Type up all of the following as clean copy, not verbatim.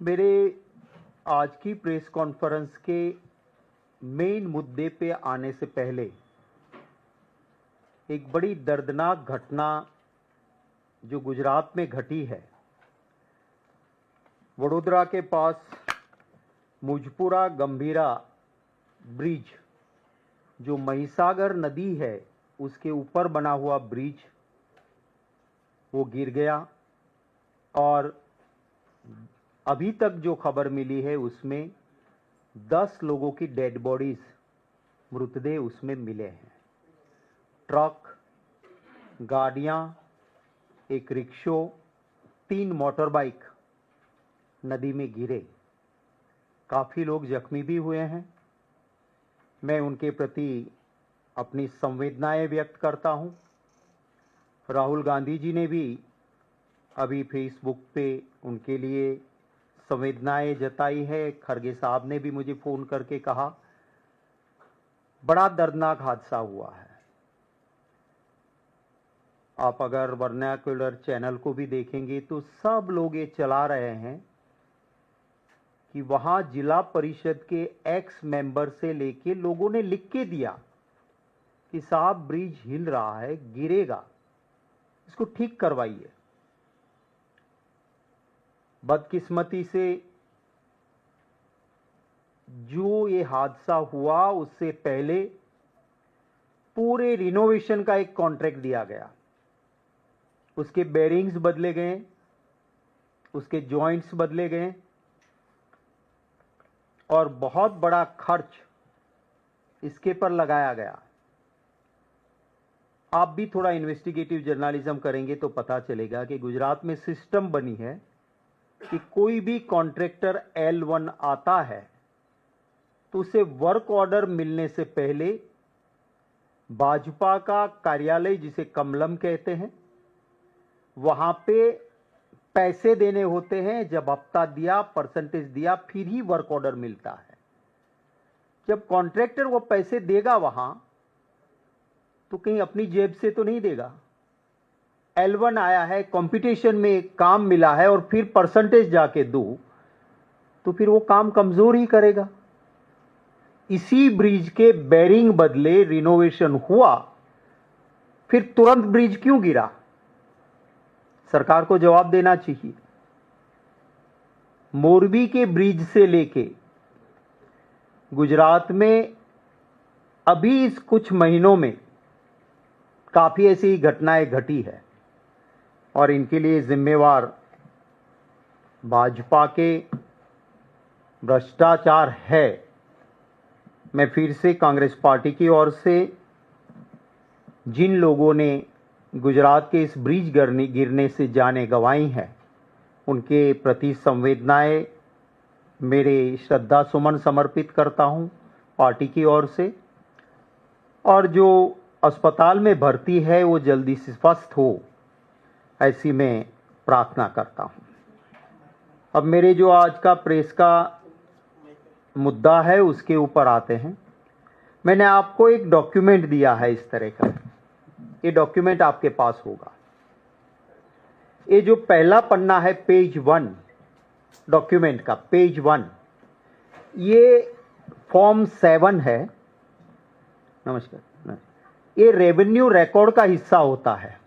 मेरे आज की प्रेस कॉन्फ्रेंस के मेन मुद्दे पे आने से पहले एक बड़ी दर्दनाक घटना जो गुजरात में घटी है। वडोदरा के पास मुजपुरा गंभीरा ब्रिज, जो महिसागर नदी है उसके ऊपर बना हुआ ब्रिज, वो गिर गया और अभी तक जो खबर मिली है उसमें 10 लोगों की डेड बॉडीज, मृतदेह उसमें मिले हैं। ट्रक, गाड़ियां, एक रिक्शो, 3 मोटर बाइक नदी में गिरे। काफ़ी लोग जख्मी भी हुए हैं। मैं उनके प्रति अपनी संवेदनाएं व्यक्त करता हूं। राहुल गांधी जी ने भी अभी फेसबुक पे उनके लिए संवेदनाएं जताई है। खरगे साहब ने भी मुझे फ़ोन करके कहा, बड़ा दर्दनाक हादसा हुआ है। आप अगर वर्नाक्युलर चैनल को भी देखेंगे तो सब लोग ये चला रहे हैं कि वहां जिला परिषद के एक्स मेंबर से लेके लोगों ने लिख के दिया कि साहब ब्रिज हिल रहा है, गिरेगा, इसको ठीक करवाइए। बदकिस्मती से जो ये हादसा हुआ उससे पहले पूरे रिनोवेशन का एक कॉन्ट्रैक्ट दिया गया। उसके बेरिंग्स बदले गए, उसके जॉइंट्स बदले गए और बहुत बड़ा खर्च इसके पर लगाया गया। आप भी थोड़ा इन्वेस्टिगेटिव जर्नलिज्म करेंगे तो पता चलेगा कि गुजरात में सिस्टम बनी है कि कोई भी कॉन्ट्रैक्टर L1 आता है तो उसे वर्क ऑर्डर मिलने से पहले भाजपा का कार्यालय, जिसे कमलम कहते हैं, वहां पे पैसे देने होते हैं। जब हफ्ता दिया, परसेंटेज दिया, फिर ही वर्क ऑर्डर मिलता है। जब कॉन्ट्रैक्टर वो पैसे देगा वहां तो कहीं अपनी जेब से तो नहीं देगा। L1 आया है, कंपटीशन में काम मिला है और फिर परसेंटेज जाके दो तो फिर वो काम कमजोर ही करेगा। इसी ब्रिज के बेरिंग बदले रिनोवेशन हुआ, फिर तुरंत ब्रिज क्यों गिरा? सरकार को जवाब देना चाहिए। मोरबी के ब्रिज से लेके गुजरात में अभी इस कुछ महीनों में काफी ऐसी घटनाएं घटी है और इनके लिए जिम्मेवार भाजपा के भ्रष्टाचार है। मैं फिर से कांग्रेस पार्टी की ओर से जिन लोगों ने गुजरात के इस ब्रिज गिरने से जानें गंवाई हैं, उनके प्रति संवेदनाएं, मेरे श्रद्धा सुमन समर्पित करता हूं पार्टी की ओर से। और जो अस्पताल में भर्ती है वो जल्दी से स्वस्थ हो, ऐसी मैं प्रार्थना करता हूं। अब मेरे जो आज का प्रेस का मुद्दा है उसके ऊपर आते हैं। मैंने आपको एक डॉक्यूमेंट दिया है इस तरह का। ये डॉक्यूमेंट आपके पास होगा। ये जो पहला पन्ना है, पेज 1 डॉक्यूमेंट का, पेज 1, ये फॉर्म 7 है। नमस्कार। ये रेवेन्यू रिकॉर्ड का हिस्सा होता है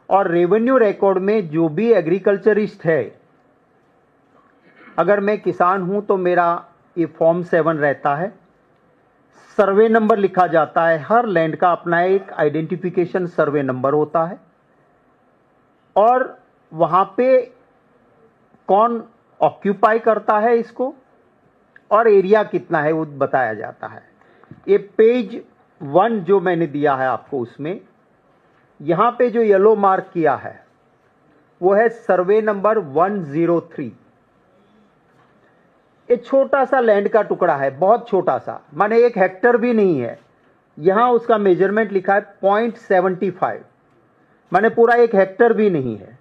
और रेवेन्यू रिकॉर्ड में जो भी एग्रीकल्चरिस्ट है, अगर मैं किसान हूं तो मेरा ये फॉर्म 7 रहता है। सर्वे नंबर लिखा जाता है। हर लैंड का अपना एक आइडेंटिफिकेशन सर्वे नंबर होता है और वहां पे कौन ऑक्यूपाई करता है इसको और एरिया कितना है वो बताया जाता है। ये पेज 1 जो मैंने दिया है आपको, उसमें यहां पे जो येलो मार्क किया है वो है सर्वे नंबर 103। ये छोटा सा लैंड का टुकड़ा है, बहुत छोटा सा, माने 1 हेक्टर भी नहीं है। यहां उसका मेजरमेंट लिखा है 0.75, माने पूरा 1 हेक्टर भी नहीं है।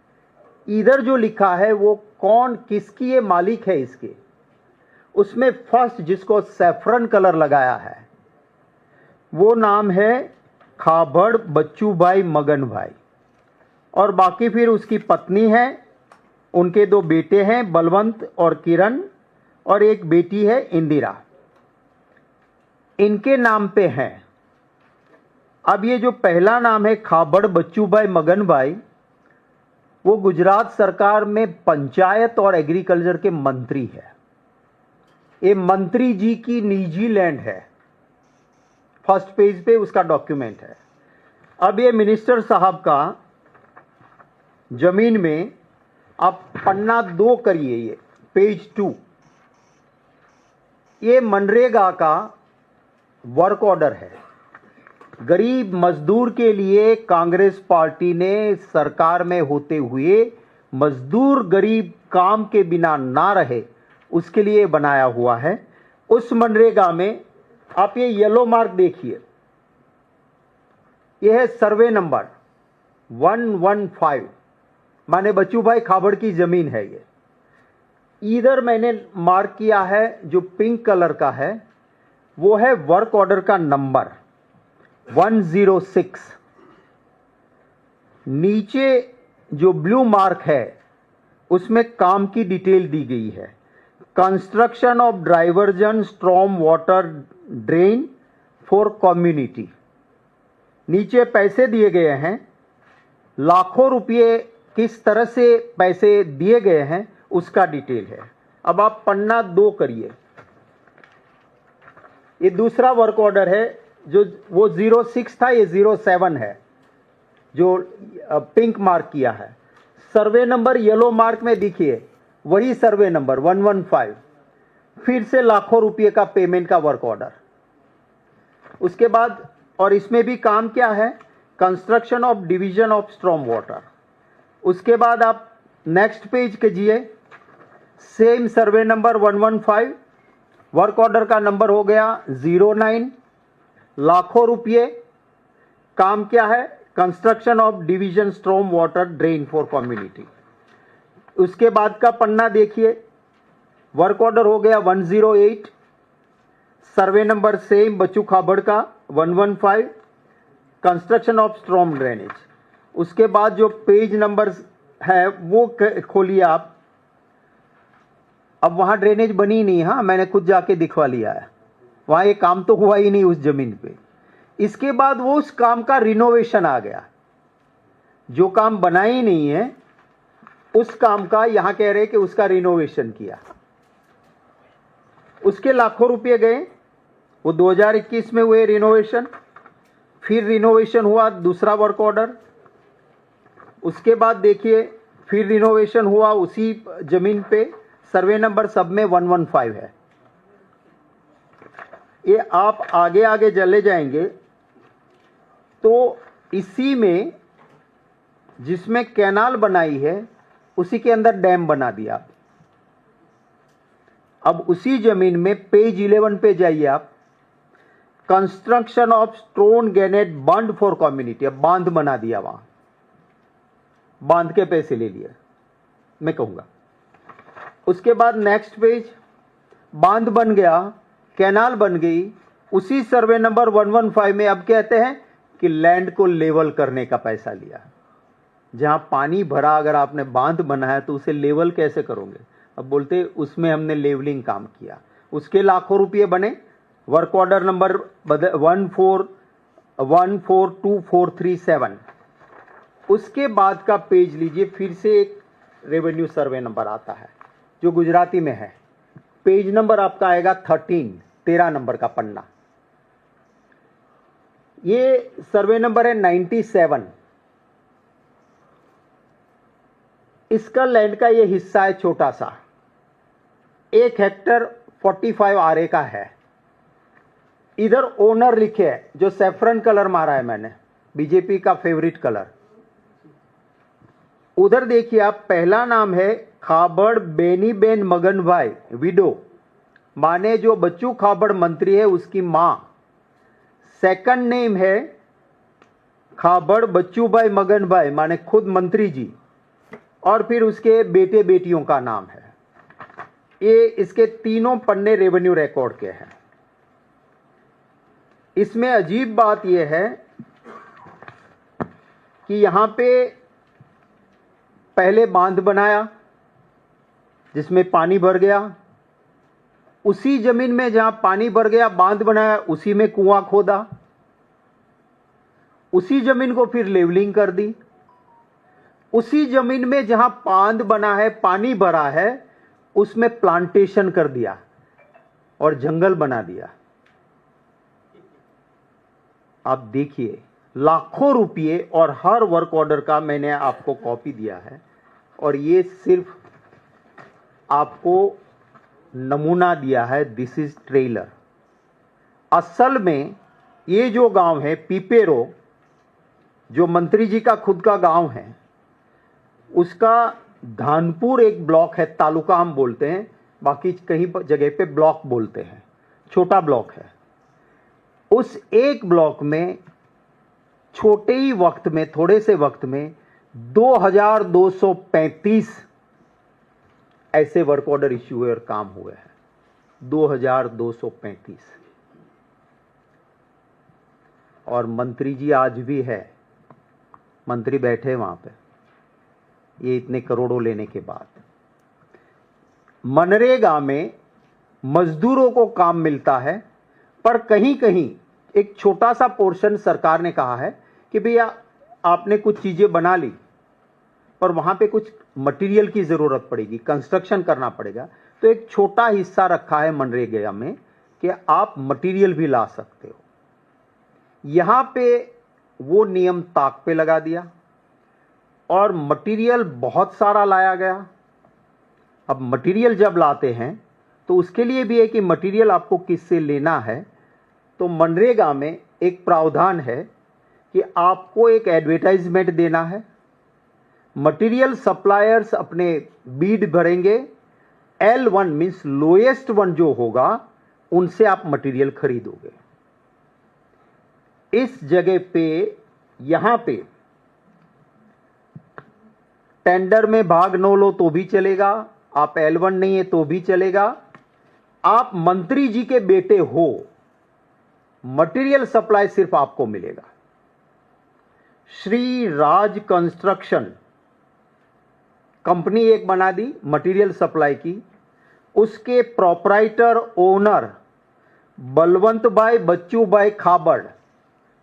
इधर जो लिखा है वो कौन, किसकी ये मालिक है इसके, उसमें फर्स्ट जिसको सैफरन कलर लगाया है वो नाम है खाबड़ बच्चू भाई मगन भाई, और बाकी फिर उसकी पत्नी है उनके 2 बेटे हैं, बलवंत और किरण, और एक बेटी है इंदिरा, इनके नाम पे है। अब ये जो पहला नाम है खाबड़ बच्चूभाई मगनभाई, वो गुजरात सरकार में पंचायत और एग्रीकल्चर के मंत्री है। ये मंत्री जी की निजी लैंड है, फर्स्ट पेज पे उसका डॉक्यूमेंट है। अब ये मिनिस्टर साहब का जमीन में आप पन्ना 2 करिए, ये पेज 2, ये मनरेगा का वर्क ऑर्डर है। गरीब मजदूर के लिए कांग्रेस पार्टी ने सरकार में होते हुए मजदूर गरीब काम के बिना ना रहे, उसके लिए बनाया हुआ है। उस मनरेगा में आप ये येलो मार्क देखिए, यह है सर्वे नंबर 115, माने बच्चूभाई खाबड़ की जमीन है ये। इधर मैंने मार्क किया है जो पिंक कलर का है, वो है वर्क ऑर्डर का नंबर 106। नीचे जो ब्लू मार्क है उसमें काम की डिटेल दी गई है। Construction of diversion storm water drain for community. नीचे पैसे दिए गए हैं, लाखों रुपये किस तरह से पैसे दिए गए हैं उसका डिटेल है। अब आप पन्ना 2 करिए, ये दूसरा वर्क ऑर्डर है, जो वो 06 था, ये 07 है जो पिंक मार्क किया है। सर्वे नंबर येलो मार्क में देखिए, वही सर्वे नंबर 115, फिर से लाखों रुपये का पेमेंट का वर्क ऑर्डर। उसके बाद और इसमें भी काम क्या है, construction of division of storm water. उसके बाद आप नेक्स्ट पेज कीजिए, same survey number 115, work order का नंबर हो गया 09, लाखों रुपये। काम क्या है, construction of division storm water drain for community. उसके बाद का पन्ना देखिए, वर्क ऑर्डर हो गया 108, सर्वे नंबर सेम बच्चू खाबड़ का 115, कंस्ट्रक्शन ऑफ स्ट्रॉम ड्रेनेज। उसके बाद जो पेज नंबर है वो खोलिए आप। अब वहां ड्रेनेज बनी नहीं, हाँ मैंने खुद जाके दिखवा लिया है, वहां ये काम तो हुआ ही नहीं उस जमीन पे। इसके बाद वो उस काम का रिनोवेशन आ गया, जो काम बना ही नहीं है उस काम का यहां कह रहे कि उसका रिनोवेशन किया, उसके लाखों रुपए गए। वो 2021 में हुए रिनोवेशन, फिर रिनोवेशन हुआ दूसरा वर्क ऑर्डर। उसके बाद देखिए फिर रिनोवेशन हुआ उसी जमीन पे, सर्वे नंबर सब में 115 है। ये आप आगे आगे चले जाएंगे तो इसी में जिसमें कैनाल बनाई है उसी के अंदर डैम बना दिया। अब उसी जमीन में पेज 11 पे जाइए आप, कंस्ट्रक्शन ऑफ स्टोन ग्रेनेड बांध फॉर कम्युनिटी। अब बांध बना दिया, वहां बांध के पैसे ले लिए, मैं कहूंगा। उसके बाद नेक्स्ट पेज, बांध बन गया, कैनाल बन गई, उसी सर्वे नंबर 115 में अब कहते हैं कि लैंड को लेवल करने का पैसा लिया। जहां पानी भरा, अगर आपने बांध बनाया तो उसे लेवल कैसे करोगे? अब बोलते उसमें हमने लेवलिंग काम किया, उसके लाखों रुपये बने। Work order number 142437। उसके बाद का पेज लीजिए, फिर से एक रेवेन्यू सर्वे नंबर आता है जो गुजराती में है। पेज नंबर आपका आएगा 13 नंबर का पन्ना। ये सर्वे नंबर है 97। इसका लैंड का ये हिस्सा है छोटा सा, 1 हेक्टर 45 आरे का है। इधर ओनर लिखे है, जो सैफरन कलर मारा है मैंने, बीजेपी का फेवरेट कलर। उधर देखिए आप, पहला नाम है खाबड़ बेनीबेन मगनभाई, विडो, माने जो बच्चू खाबड़ मंत्री है उसकी मां। सेकंड नेम है खाबड़ बच्चूभाई मगनभाई, माने खुद मंत्री जी, और फिर उसके बेटे बेटियों का नाम है। ये इसके तीनों पन्ने रेवेन्यू रिकॉर्ड के हैं। इसमें अजीब बात यह है कि यहां पे पहले बांध बनाया, जिसमें पानी भर गया, उसी जमीन में जहां पानी भर गया बांध बनाया, उसी में कुआं खोदा, उसी जमीन को फिर लेवलिंग कर दी, उसी जमीन में जहां बांध बना है, पानी भरा है, उसमें प्लांटेशन कर दिया और जंगल बना दिया। आप देखिए, लाखों रुपये और हर वर्क ऑर्डर का मैंने आपको कॉपी दिया है, और ये सिर्फ आपको नमूना दिया है। This is trailer. असल में ये जो गांव है पीपेरो, जो मंत्री जी का खुद का गांव है, उसका धानपुर एक ब्लॉक है, तालुका हम बोलते हैं, बाकी कहीं जगह पे ब्लॉक बोलते हैं, छोटा ब्लॉक है। उस एक ब्लॉक में छोटे ही वक्त में, थोड़े से वक्त में 2235 ऐसे वर्क ऑर्डर इश्यू हुए और काम हुए हैं। 2235। और मंत्री जी आज भी है, मंत्री बैठे वहां पे, ये इतने करोड़ों लेने के बाद। मनरेगा में मजदूरों को काम मिलता है, पर कहीं कहीं एक छोटा सा पोर्शन सरकार ने कहा है कि भैया आपने कुछ चीजें बना ली, पर वहां पे कुछ मटेरियल की जरूरत पड़ेगी, कंस्ट्रक्शन करना पड़ेगा, तो एक छोटा हिस्सा रखा है मनरेगा में कि आप मटेरियल भी ला सकते हो। यहां पे वो नियम ताक पे लगा दिया और मटेरियल बहुत सारा लाया गया। अब मटेरियल जब लाते हैं तो उसके लिए भी है कि मटेरियल आपको किससे लेना है। तो मनरेगा में एक प्रावधान है कि आपको एक एडवर्टाइजमेंट देना है, मटेरियल सप्लायर्स अपने बीड भरेंगे, L1 मीन्स लोएस्ट वन जो होगा उनसे आप मटेरियल खरीदोगे। इस जगह पे, यहां पे टेंडर में भाग न लो तो भी चलेगा, आप L1 नहीं है तो भी चलेगा, आप मंत्री जी के बेटे हो, मटेरियल सप्लाई सिर्फ आपको मिलेगा। श्री राज कंस्ट्रक्शन कंपनी एक बना दी मटेरियल सप्लाई की, उसके प्रोपराइटर ओनर बलवंत भाई बच्चू भाई खाबड़,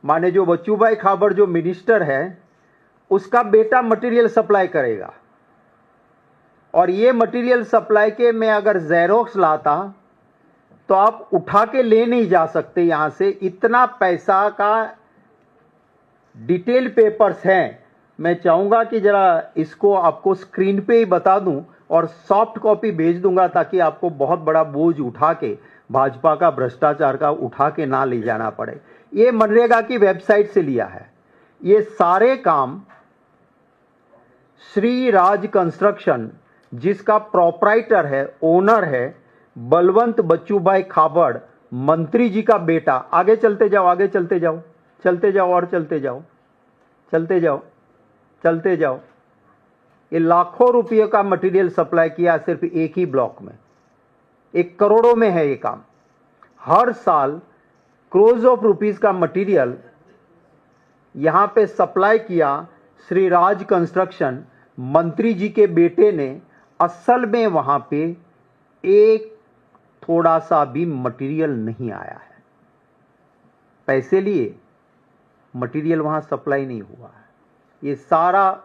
माने जो बच्चू भाई खाबड़ जो मिनिस्टर है, उसका बेटा मटेरियल सप्लाई करेगा। और ये मटेरियल सप्लाई के मैं अगर जेरोक्स लाता तो आप उठा के ले नहीं जा सकते यहां से, इतना पैसा का डिटेल पेपर्स हैं। मैं चाहूंगा कि जरा इसको आपको स्क्रीन पे ही बता दूं और सॉफ्ट कॉपी भेज दूंगा, ताकि आपको बहुत बड़ा बोझ उठा के, भाजपा का भ्रष्टाचार का उठा के ना ले जाना पड़े। ये मनरेगा की वेबसाइट से लिया है। ये सारे काम श्री राज कंस्ट्रक्शन, जिसका प्रोपराइटर है, ओनर है बलवंत बच्चू भाई खाबड़, मंत्री जी का बेटा। आगे चलते जाओ, आगे चलते जाओ, चलते जाओ और चलते जाओ, चलते जाओ, चलते जाओ। ये लाखों रुपये का मटेरियल सप्लाई किया सिर्फ एक ही ब्लॉक में। 1 करोड़ों में है ये काम। हर साल क्रोर्स ऑफ रुपीस का मटेरियल यहां पे सप्लाई किया श्री राज कंस्ट्रक्शन। मंत्री जी के बेटे ने असल में वहां पे एक थोड़ा सा भी मटेरियल नहीं आया है, पैसे लिए मटेरियल वहां सप्लाई नहीं हुआ है। ये सारा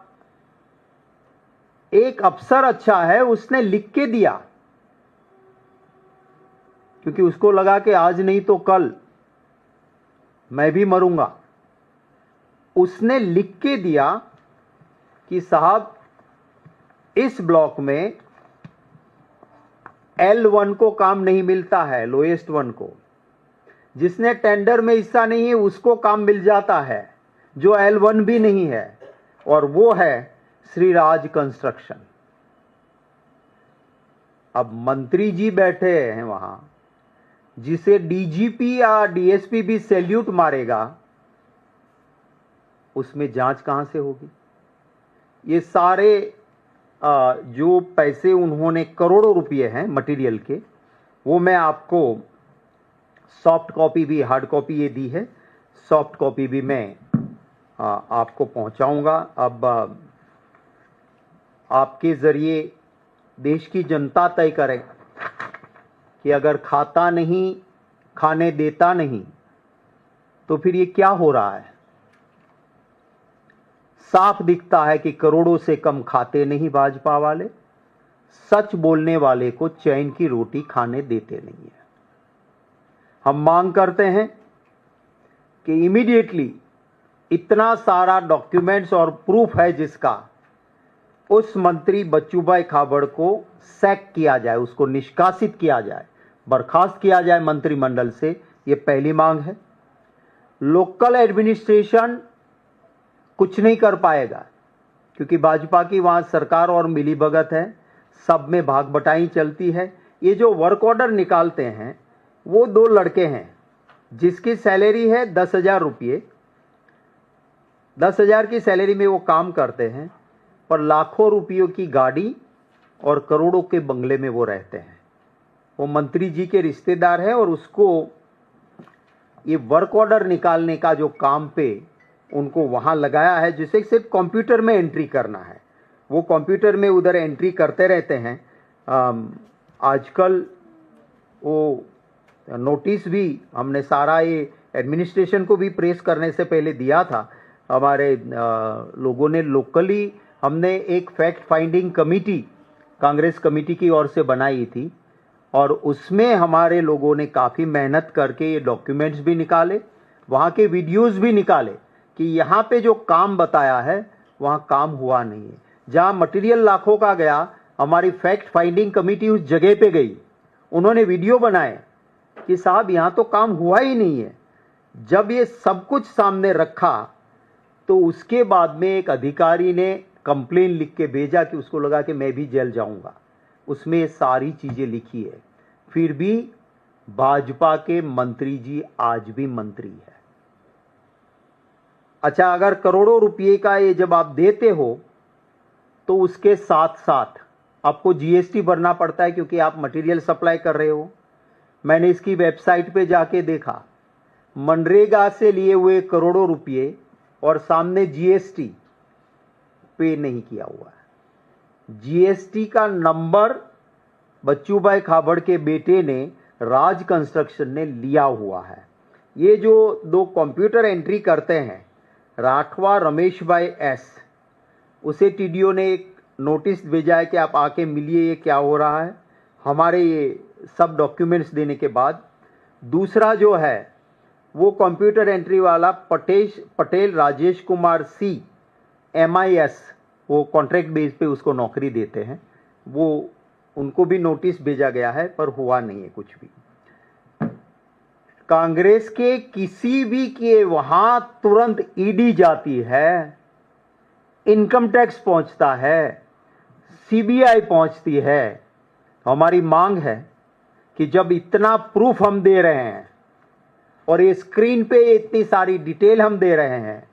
एक अफसर अच्छा है, उसने लिख के दिया, क्योंकि उसको लगा कि आज नहीं तो कल मैं भी मरूंगा। उसने लिख के दिया कि साहब इस ब्लॉक में L1 को काम नहीं मिलता है, लोएस्ट वन को। जिसने टेंडर में हिस्सा नहीं है उसको काम मिल जाता है, जो L1 भी नहीं है, और वो है श्री राज कंस्ट्रक्शन। अब मंत्री जी बैठे हैं वहां, जिसे डीजीपी या डीएसपी भी सैल्यूट मारेगा, उसमें जांच कहां से होगी? ये सारे जो पैसे उन्होंने, करोड़ों रुपए हैं मटेरियल के, वो मैं आपको सॉफ्ट कॉपी भी, हार्ड कॉपी ये दी है, सॉफ्ट कॉपी भी मैं आपको पहुंचाऊंगा। अब आपके जरिए देश की जनता तय करे कि अगर खाता नहीं, खाने देता नहीं, तो फिर ये क्या हो रहा है। साफ दिखता है कि करोड़ों से कम खाते नहीं भाजपा वाले, सच बोलने वाले को चैन की रोटी खाने देते नहीं है। हम मांग करते हैं कि इमीडिएटली इतना सारा डॉक्यूमेंट्स और प्रूफ है जिसका, उस मंत्री बच्चूभाई खाबड़ को सैक किया जाए, उसको निष्कासित किया जाए, बर्खास्त किया जाए मंत्रिमंडल से। ये पहली मांग है। लोकल एडमिनिस्ट्रेशन कुछ नहीं कर पाएगा क्योंकि भाजपा की वहां सरकार और मिलीभगत है, सब में भाग बटाई चलती है। ये जो वर्क ऑर्डर निकालते हैं वो दो लड़के हैं जिसकी सैलरी है 10,000 रुपये। 10,000 की सैलरी में वो काम करते हैं, पर लाखों रुपयों की गाड़ी और करोड़ों के बंगले में वो रहते हैं। वो मंत्री जी के रिश्तेदार हैं और उसको ये वर्क ऑर्डर निकालने का जो काम पे उनको वहाँ लगाया है, जिसे सिर्फ कंप्यूटर में एंट्री करना है। वो कंप्यूटर में उधर एंट्री करते रहते हैं। आजकल वो नोटिस भी हमने सारा ये एडमिनिस्ट्रेशन को भी प्रेस करने से पहले दिया था। हमारे लोगों ने लोकली हमने एक fact finding committee Congress committee की ओर से बनाई थी और उसमें हमारे लोगों ने काफ़ी मेहनत करके ये डॉक्यूमेंट्स भी निकाले, वहाँ के वीडियोस भी निकाले कि यहाँ पे जो काम बताया है वहाँ काम हुआ नहीं है। जहाँ मटेरियल लाखों का गया, हमारी फैक्ट फाइंडिंग कमेटी उस जगह पे गई, उन्होंने वीडियो बनाए कि साहब यहाँ तो काम हुआ ही नहीं है। जब ये सब कुछ सामने रखा तो उसके बाद में एक अधिकारी ने कंप्लेन लिख के भेजा कि उसको लगा कि मैं भी जेल जाऊंगा। उसमें ये सारी चीज़ें लिखी है। फिर भी भाजपा के मंत्री जी आज भी मंत्री है। अच्छा, अगर करोड़ों रुपये का ये जब आप देते हो तो उसके साथ साथ आपको जीएसटी भरना पड़ता है क्योंकि आप मटेरियल सप्लाई कर रहे हो। मैंने इसकी वेबसाइट पे जाके देखा, मनरेगा से लिए हुए करोड़ों रुपये और सामने जीएसटी पे नहीं किया हुआ है। जीएसटी का नंबर बच्चूभाई खाबड़ के बेटे ने राज कंस्ट्रक्शन ने लिया हुआ है। ये जो दो कंप्यूटर एंट्री करते हैं, राठवा रमेश भाई एस, उसे टीडीओ ने एक नोटिस भेजा है कि आप आके मिलिए, ये क्या हो रहा है, हमारे ये सब डॉक्यूमेंट्स देने के बाद। दूसरा जो है वो कंप्यूटर एंट्री वाला पटेल राजेश कुमार सी MIS, वो कॉन्ट्रैक्ट बेस पे उसको नौकरी देते हैं, वो उनको भी नोटिस भेजा गया है पर हुआ नहीं है कुछ भी। कांग्रेस के किसी भी के वहां तुरंत ईडी जाती है, इनकम टैक्स पहुंचता है, CBI पहुंचती है। हमारी मांग है कि जब इतना प्रूफ हम दे रहे हैं और ये स्क्रीन पे इतनी सारी डिटेल हम दे रहे हैं,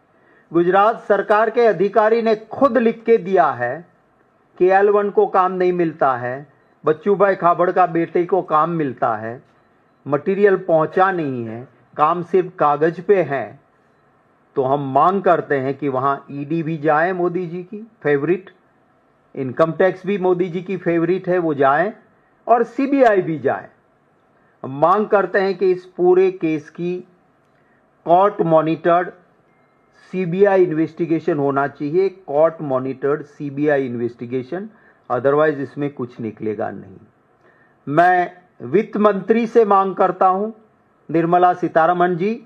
गुजरात सरकार के अधिकारी ने खुद लिख के दिया है कि L1 को काम नहीं मिलता है, बच्चूभाई खाबड़ का बेटे को काम मिलता है, मटेरियल पहुंचा नहीं है, काम सिर्फ कागज पे है। तो हम मांग करते हैं कि वहां ईडी भी जाए, मोदी जी की फेवरिट, इनकम टैक्स भी मोदी जी की फेवरिट है, वो जाए, और CBI भी जाए। हम मांग करते हैं कि इस पूरे केस की कोर्ट मॉनिटर्ड CBI इन्वेस्टिगेशन होना चाहिए, court monitored CBI investigation, otherwise इसमें कुछ निकलेगा नहीं। मैं वित्त मंत्री से मांग करता हूं, निर्मला सीतारमण जी,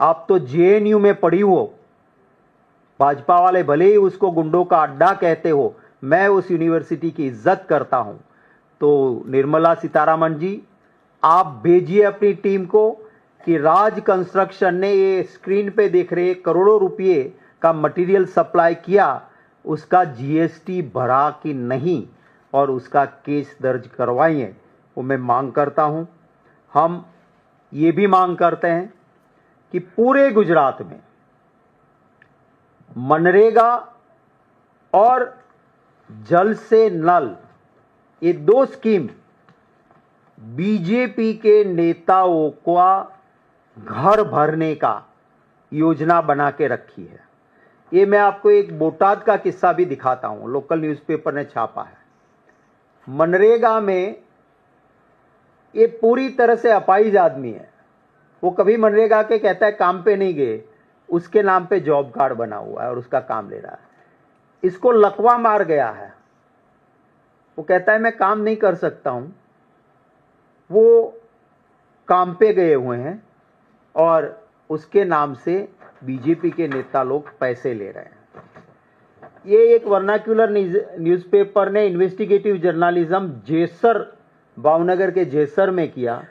आप तो JNU में पढ़ी हो, भाजपा वाले भले ही उसको गुंडों का अड्डा कहते हो, मैं उस यूनिवर्सिटी की इज्जत करता हूं। तो निर्मला सीतारमण जी, आप भेजिए अपनी टीम को कि राज कंस्ट्रक्शन ने ये स्क्रीन पे देख रहे करोड़ों रुपये का मटेरियल सप्लाई किया, उसका GST भरा कि नहीं, और उसका केस दर्ज करवाइए, वो मैं मांग करता हूं। हम ये भी मांग करते हैं कि पूरे गुजरात में मनरेगा और जल से नल, ये दो स्कीम बीजेपी के नेताओं का घर भरने का योजना बना के रखी है। ये मैं आपको एक बोटाद का किस्सा भी दिखाता हूं, लोकल न्यूज़पेपर ने छापा है। मनरेगा में ये पूरी तरह से अपाहिज आदमी है। वो कभी मनरेगा के कहता है काम पे नहीं गए, उसके नाम पे जॉब कार्ड बना हुआ है और उसका काम ले रहा है। इसको लकवा मार गया है। वो कहता है मैं काम नहीं कर सकता हूं, वो काम पे गए हुए हैं और उसके नाम से बीजेपी के नेता लोग पैसे ले रहे हैं। ये एक वर्नाक्यूलर न्यूज़पेपर ने इन्वेस्टिगेटिव जर्नलिज्म जेसर, भावनगर के जेसर में किया।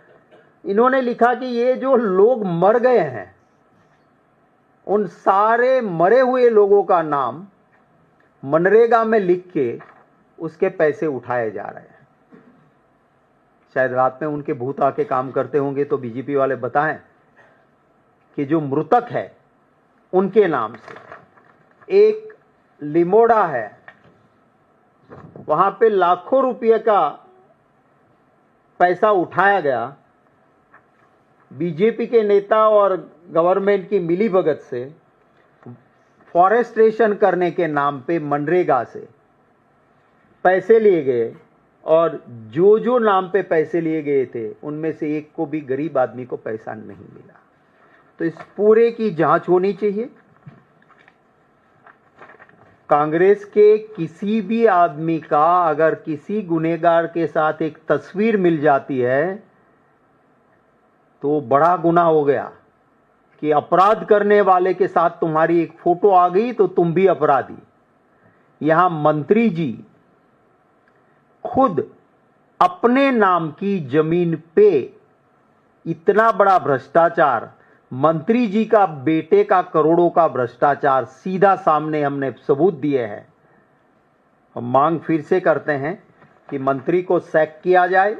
इन्होंने लिखा कि ये जो लोग मर गए हैं, उन सारे मरे हुए लोगों का नाम मनरेगा में लिख के उसके पैसे उठाए जा रहे हैं। शायद रात में उनके भूत आके काम करते होंगे तो बीजेपी वाले बताएं कि जो मृतक है उनके नाम से एक लिमोड़ा है, वहां पे लाखों रुपए का पैसा उठाया गया बीजेपी के नेता और गवर्नमेंट की मिलीभगत से। फॉरेस्टेशन करने के नाम पे मनरेगा से पैसे लिए गए और जो जो नाम पे पैसे लिए गए थे उनमें से एक को भी गरीब आदमी को पैसा नहीं मिला। तो इस पूरे की जांच होनी चाहिए। कांग्रेस के किसी भी आदमी का अगर किसी गुनहगार के साथ एक तस्वीर मिल जाती है तो बड़ा गुनाह हो गया कि अपराध करने वाले के साथ तुम्हारी एक फोटो आ गई तो तुम भी अपराधी। यहां मंत्री जी खुद अपने नाम की जमीन पे इतना बड़ा भ्रष्टाचार, मंत्री जी का बेटे का करोड़ों का भ्रष्टाचार सीधा सामने हमने सबूत दिए हैं। हम मांग फिर से करते हैं कि मंत्री को सैक किया जाए,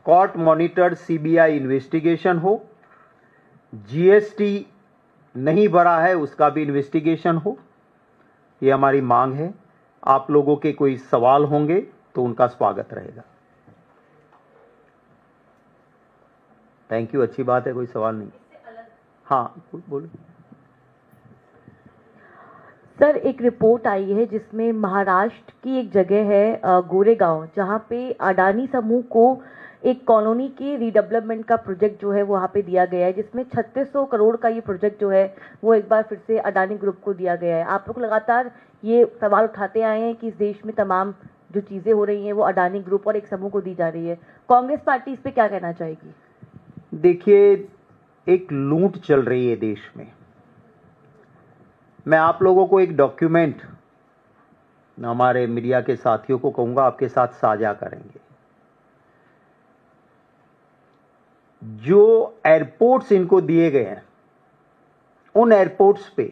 कोर्ट मॉनिटर्ड सीबीआई इन्वेस्टिगेशन हो, जीएसटी नहीं भरा है उसका भी इन्वेस्टिगेशन हो। ये हमारी मांग है। आप लोगों के कोई सवाल होंगे तो उनका स्वागत रहेगा। Thank you. अच्छी बात है, कोई सवाल नहीं। हाँ बोलो सर। एक रिपोर्ट आई है जिसमें महाराष्ट्र की एक जगह है गोरेगांव, जहां पे अडानी समूह को एक कॉलोनी के रीडेवलपमेंट का प्रोजेक्ट जो है वो वहाँ पे दिया गया है, जिसमें 3600 करोड़ का ये प्रोजेक्ट जो है वो एक बार फिर से अडानी ग्रुप को दिया गया है। आप लोग लगातार ये सवाल उठाते आए हैं कि इस देश में तमाम जो चीज़ें हो रही हैं वो अडानी ग्रुप और एक समूह को दी जा रही है। कांग्रेस पार्टी इस पर क्या कहना चाहेगी? देखिए, एक लूट चल रही है देश में। मैं आप लोगों को एक डॉक्यूमेंट हमारे मीडिया के साथियों को कहूंगा आपके साथ साझा करेंगे। जो एयरपोर्ट्स इनको दिए गए हैं उन एयरपोर्ट्स पे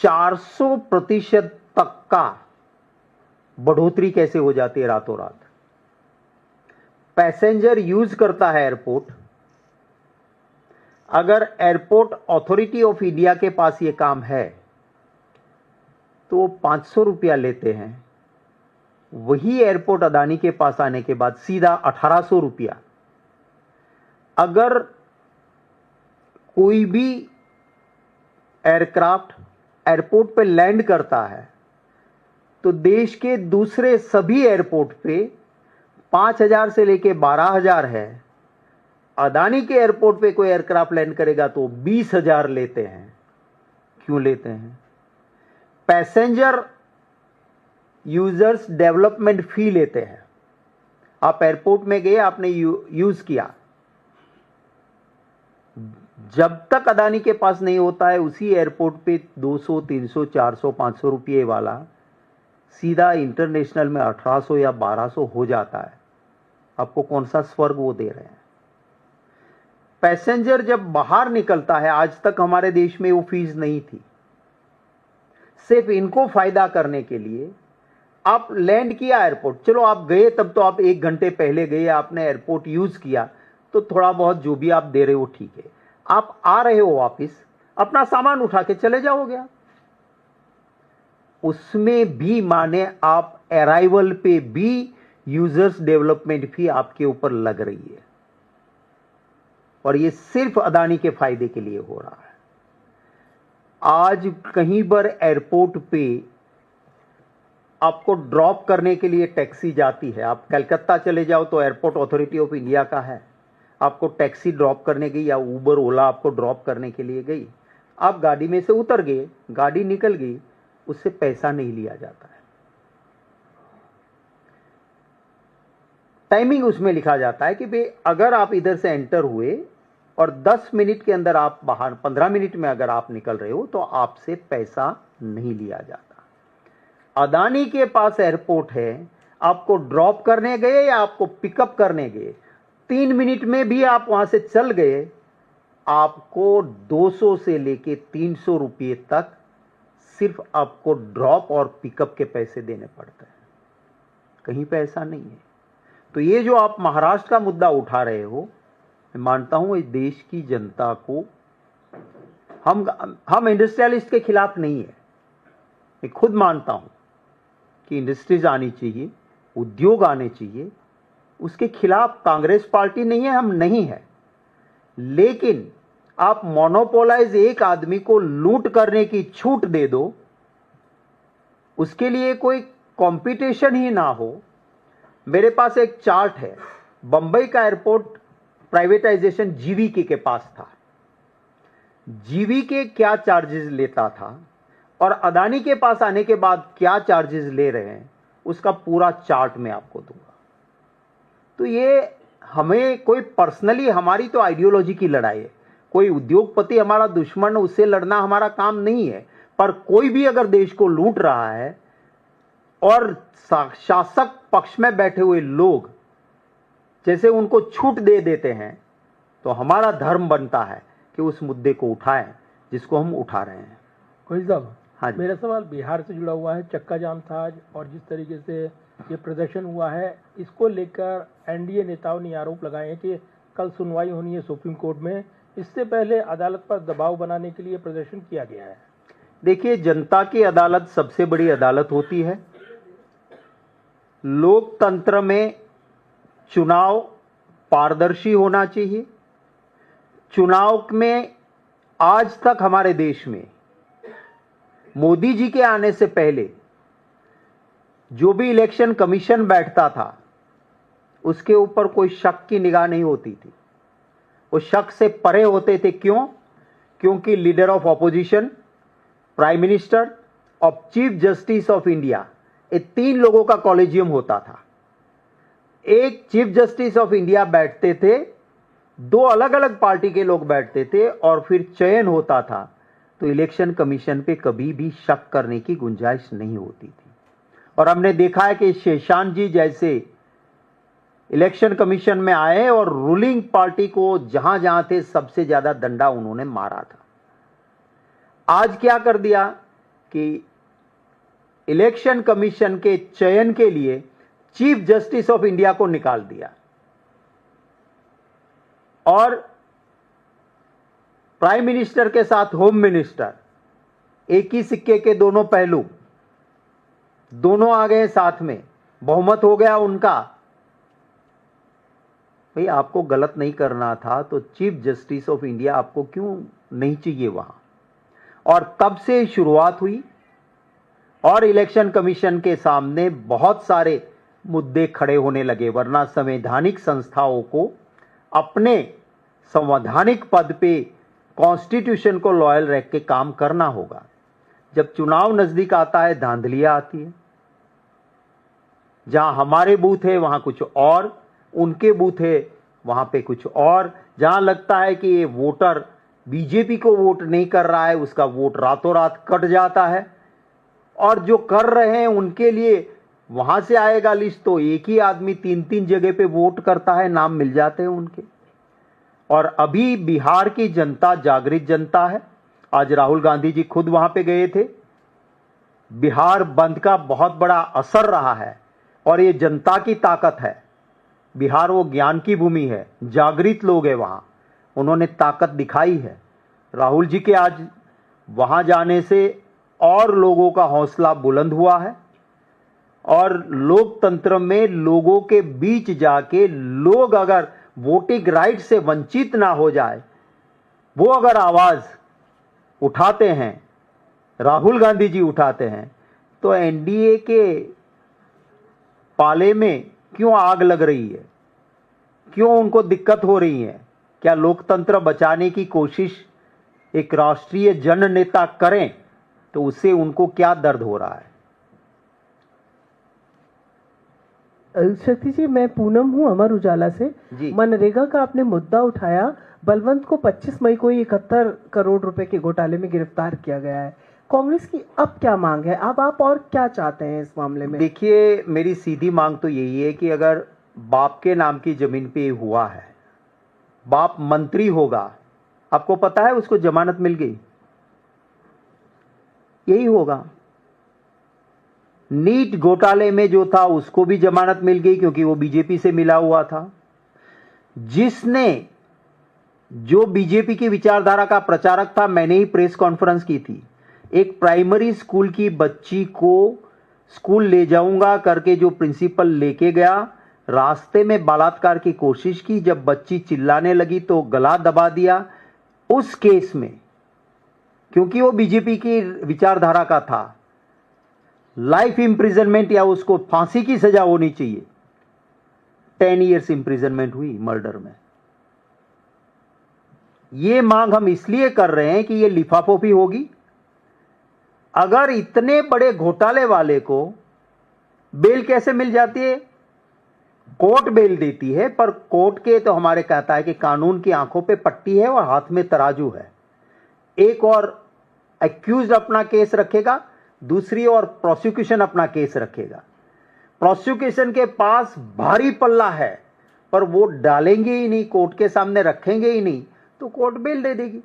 400% तक का बढ़ोतरी कैसे हो जाती है रातों रात। पैसेंजर यूज करता है एयरपोर्ट, अगर एयरपोर्ट अथॉरिटी ऑफ इंडिया के पास ये काम है तो वो 500 रुपया लेते हैं। वही एयरपोर्ट अदानी के पास आने के बाद सीधा 1800 रुपया। अगर कोई भी एयरक्राफ्ट एयरपोर्ट पे लैंड करता है तो देश के दूसरे सभी एयरपोर्ट पे 5000 से लेके 12000 है। अदानी के एयरपोर्ट पे कोई एयरक्राफ्ट लैंड करेगा तो 20000 लेते हैं। क्यों लेते हैं? पैसेंजर यूजर्स डेवलपमेंट फी लेते हैं। आप एयरपोर्ट में गए, आपने यूज किया, जब तक अदानी के पास नहीं होता है उसी एयरपोर्ट पे 200, 300, 400, 500 रुपये वाला सीधा इंटरनेशनल में 1800 या 1200 हो जाता है। आपको कौन सा स्वर्ग वो दे रहे हैं? पैसेंजर जब बाहर निकलता है, आज तक हमारे देश में वो फीस नहीं थी। सिर्फ इनको फायदा करने के लिए आप लैंड किया एयरपोर्ट, चलो आप गए, तब तो आप 1 घंटे पहले गए, आपने एयरपोर्ट यूज किया तो थोड़ा बहुत जो भी आप दे रहे हो ठीक है। आप आ रहे हो वापिस, अपना सामान उठा के चले जाओगे आप। उसमें भी माने आप अराइवल पे भी यूजर्स डेवलपमेंट फी आपके ऊपर लग रही है और ये सिर्फ अदानी के फायदे के लिए हो रहा है। आज कहीं पर एयरपोर्ट पे आपको ड्रॉप करने के लिए टैक्सी जाती है। आप कलकत्ता चले जाओ तो एयरपोर्ट अथॉरिटी ऑफ इंडिया का है, आपको टैक्सी ड्रॉप करने गई या उबर ओला आपको ड्रॉप करने के लिए गई, आप गाड़ी में से उतर गए, गाड़ी निकल गई, उससे पैसा नहीं लिया जाता है। टाइमिंग उसमें लिखा जाता है कि भाई अगर आप इधर से एंटर हुए और 10 मिनट के अंदर आप बाहर, 15 मिनट में अगर आप निकल रहे हो तो आपसे पैसा नहीं लिया जाता। अदानी के पास एयरपोर्ट है, आपको ड्रॉप करने गए या आपको पिकअप करने गए, 3 मिनट में भी आप वहां से चल गए, आपको 200 से लेके 300 रुपये तक सिर्फ आपको ड्रॉप और पिकअप के पैसे देने पड़ते हैं, कहीं पे ऐसा नहीं है। तो ये जो आप महाराष्ट्र का मुद्दा उठा रहे हो, मैं मानता हूं इस देश की जनता को, हम इंडस्ट्रियलिस्ट के खिलाफ नहीं है, मैं खुद मानता हूं कि इंडस्ट्रीज आनी चाहिए, उद्योग आने चाहिए, उसके खिलाफ कांग्रेस पार्टी नहीं है, हम नहीं है। लेकिन आप मोनोपोलाइज एक आदमी को लूट करने की छूट दे दो, उसके लिए कोई कंपटीशन ही ना हो। मेरे पास एक चार्ट है, बंबई का एयरपोर्ट प्राइवेटाइजेशन जीवीके के पास था, जीवीके क्या चार्जेस लेता था और अदानी के पास आने के बाद क्या चार्जेस ले रहे हैं, उसका पूरा चार्ट मैं आपको दूंगा। तो ये हमें कोई पर्सनली, हमारी तो आइडियोलॉजी की लड़ाई है, कोई उद्योगपति हमारा दुश्मन, उससे लड़ना हमारा काम नहीं है। पर कोई भी अगर देश को लूट रहा है और शासक पक्ष में बैठे हुए लोग जैसे उनको छूट दे देते हैं, तो हमारा धर्म बनता है कि उस मुद्दे को उठाएं जिसको हम उठा रहे हैं। कोई साहब, हाँ जी। मेरा सवाल बिहार से जुड़ा हुआ है। चक्का जाम था आज, और जिस तरीके से ये प्रदर्शन हुआ है, इसको लेकर एनडीए नेताओं ने आरोप लगाए हैं कि कल सुनवाई होनी है सुप्रीम कोर्ट में, इससे पहले अदालत पर दबाव बनाने के लिए प्रदर्शन किया गया है। देखिए, जनता की अदालत सबसे बड़ी अदालत होती है। लोकतंत्र में चुनाव पारदर्शी होना चाहिए। चुनाव में आज तक हमारे देश में मोदी जी के आने से पहले जो भी इलेक्शन कमीशन बैठता था, उसके ऊपर कोई शक की निगाह नहीं होती थी, वो शक से परे होते थे। क्यों? क्योंकि leader of opposition, prime minister और चीफ जस्टिस ऑफ इंडिया, ये 3 लोगों का कॉलेजियम होता था। एक चीफ जस्टिस ऑफ इंडिया बैठते थे, 2 अलग अलग पार्टी के लोग बैठते थे, और फिर चयन होता था। तो इलेक्शन कमीशन पे कभी भी शक करने की गुंजाइश नहीं होती थी। और हमने देखा है कि शेषान जी जैसे इलेक्शन कमीशन में आए और रूलिंग पार्टी को जहां जहां थे सबसे ज्यादा डंडा उन्होंने मारा था। आज क्या कर दिया कि इलेक्शन कमीशन के चयन के लिए चीफ जस्टिस ऑफ इंडिया को निकाल दिया, और प्राइम मिनिस्टर के साथ होम मिनिस्टर, एक ही सिक्के के दोनों पहलू, दोनों आ गए साथ में, बहुमत हो गया उनका। भाई, आपको गलत नहीं करना था तो चीफ जस्टिस ऑफ इंडिया आपको क्यों नहीं चाहिए वहां? और तब से शुरुआत हुई, और इलेक्शन कमीशन के सामने बहुत सारे मुद्दे खड़े होने लगे। वरना संवैधानिक संस्थाओं को अपने संवैधानिक पद पे कॉन्स्टिट्यूशन को लॉयल रख के काम करना होगा। जब चुनाव नजदीक आता है, धांधलियां आती है। जहां हमारे बूथ है वहां कुछ और, उनके बूथ है वहां पे कुछ और। जहां लगता है कि ये वोटर बीजेपी को वोट नहीं कर रहा है, उसका वोट रातों रात कट जाता है, और जो कर रहे हैं उनके लिए वहां से आएगा लिस्ट, तो एक ही आदमी 3-3 जगह पे वोट करता है, नाम मिल जाते हैं उनके। और अभी बिहार की जनता जागृत जनता है। आज राहुल गांधी जी खुद वहां पे गए थे। बिहार बंद का बहुत बड़ा असर रहा है, और ये जनता की ताकत है। बिहार वो ज्ञान की भूमि है, जागृत लोग हैं वहां, उन्होंने ताकत दिखाई है। राहुल जी के आज वहां जाने से और लोगों का हौसला बुलंद हुआ है, और लोकतंत्र में लोगों के बीच जाके लोग अगर वोटिंग राइट से वंचित ना हो जाए, वो अगर आवाज उठाते हैं, राहुल गांधी जी उठाते हैं, तो एनडीए के पाले में क्यों आग लग रही है, क्यों उनको दिक्कत हो रही है? क्या लोकतंत्र बचाने की कोशिश एक राष्ट्रीय जन नेता करें तो उससे उनको क्या दर्द हो रहा है? शक्ति जी, मैं पूनम हूँ अमर उजाला से। जी। मनरेगा का आपने मुद्दा उठाया। बलवंत को 25 मई को 71 करोड़ रुपए के घोटाले में गिरफ्तार किया गया है। कांग्रेस की अब क्या मांग है? अब आप और क्या चाहते हैं इस मामले में? देखिए, मेरी सीधी मांग तो यही है कि अगर बाप के नाम की जमीन पे हुआ है, बाप मंत्री होगा, आपको पता है उसको जमानत मिल गई, यही होगा। नीट घोटाले में जो था उसको भी जमानत मिल गई क्योंकि वो बीजेपी से मिला हुआ था। जिसने जो बीजेपी की विचारधारा का प्रचारक था, मैंने ही प्रेस कॉन्फ्रेंस की थी, एक प्राइमरी स्कूल की बच्ची को स्कूल ले जाऊंगा करके जो प्रिंसिपल लेके गया, रास्ते में बलात्कार की कोशिश की, जब बच्ची चिल्लाने लगी तो गला दबा दिया। उस केस में क्योंकि वो बीजेपी की विचारधारा का था, लाइफ इंप्रिजनमेंट या उसको फांसी की सजा होनी चाहिए, 10 इयर्स इंप्रिजनमेंट हुई मर्डर में। ये मांग हम इसलिए कर रहे हैं कि ये लिफाफोफी होगी। अगर इतने बड़े घोटाले वाले को बेल कैसे मिल जाती है? कोर्ट बेल देती है, पर कोर्ट के तो हमारे कहता है कि कानून की आंखों पे पट्टी है और हाथ में तराजू है। एक और एक्यूज्ड अपना केस रखेगा, दूसरी ओर प्रोसिक्यूशन अपना केस रखेगा। प्रोसिक्यूशन के पास भारी पल्ला है, पर वो डालेंगे ही नहीं, कोर्ट के सामने रखेंगे ही नहीं, तो कोर्ट बेल दे देगी,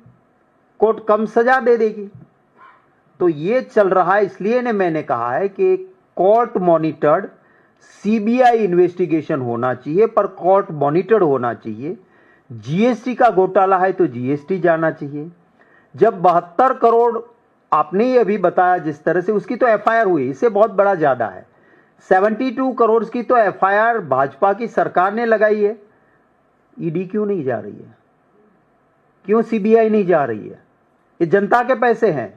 कोर्ट कम सजा दे देगी। तो ये चल रहा है। इसलिए ने मैंने कहा है कि कोर्ट मॉनिटर्ड सीबीआई इन्वेस्टिगेशन होना चाहिए, पर कोर्ट मॉनिटर्ड होना चाहिए। जीएसटी का घोटाला है तो जीएसटी जाना चाहिए। जब 72 करोड़ आपने ही अभी बताया जिस तरह से, उसकी तो एफआईआर हुई, इससे बहुत बड़ा ज्यादा है। 72 करोड़ की तो एफआईआर भाजपा की सरकार ने लगाई है। ईडी क्यों नहीं जा रही है? क्यों सीबीआई नहीं जा रही है? ये जनता के पैसे हैं।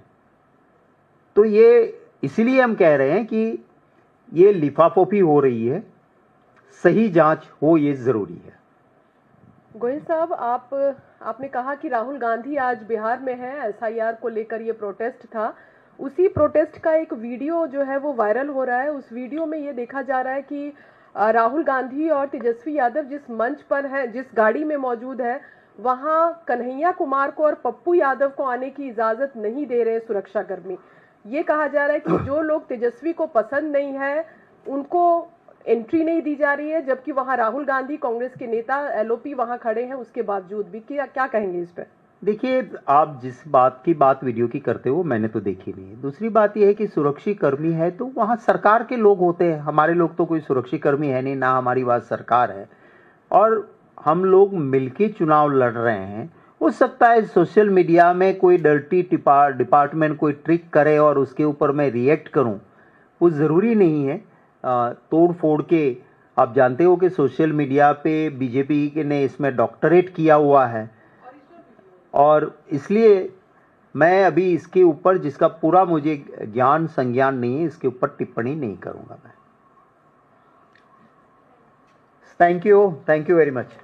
तो ये इसीलिए हम कह रहे हैं कि ये लिफाफोफी हो रही है, सही जांच हो, ये जरूरी है। गोयल साहब, आपने कहा कि राहुल गांधी आज बिहार में है, एसआईआर को लेकर ये प्रोटेस्ट था। उसी प्रोटेस्ट का एक वीडियो जो है वो वायरल हो रहा है। उस वीडियो में ये देखा जा रहा है कि राहुल गांधी और तेजस्वी यादव जिस मंच पर हैं, जिस गाड़ी में मौजूद है, वहां कन्हैया कुमार को और पप्पू यादव को आने की इजाजत नहीं दे रहे सुरक्षाकर्मी। ये कहा जा रहा है कि जो लोग तेजस्वी को पसंद नहीं है उनको एंट्री नहीं दी जा रही है, जबकि वहां राहुल गांधी कांग्रेस के नेता एलओपी वहां खड़े हैं, उसके बावजूद भी। क्या कहेंगे इस पर? देखिए, आप जिस बात की बात वीडियो की करते हो मैंने तो देखी नहीं है। दूसरी बात यह है कि सुरक्षी कर्मी है तो वहां सरकार के लोग होते हैं, हमारे लोग तो कोई सुरक्षी कर्मी है नहीं, ना हमारी बात सरकार है, और हम लोग मिलके चुनाव लड़ रहे हैं। हो सकता है सोशल मीडिया में कोई डर्टी डिपार्टमेंट कोई ट्रिक करे और उसके ऊपर मैं रिएक्ट करूं, वो ज़रूरी नहीं है। तोड़ फोड़ के आप जानते हो कि सोशल मीडिया पे बीजेपी ने इसमें डॉक्टरेट किया हुआ है, और इसलिए मैं अभी इसके ऊपर, जिसका पूरा मुझे ज्ञान संज्ञान नहीं है, इसके ऊपर टिप्पणी नहीं करूंगा मैं। Thank you very much.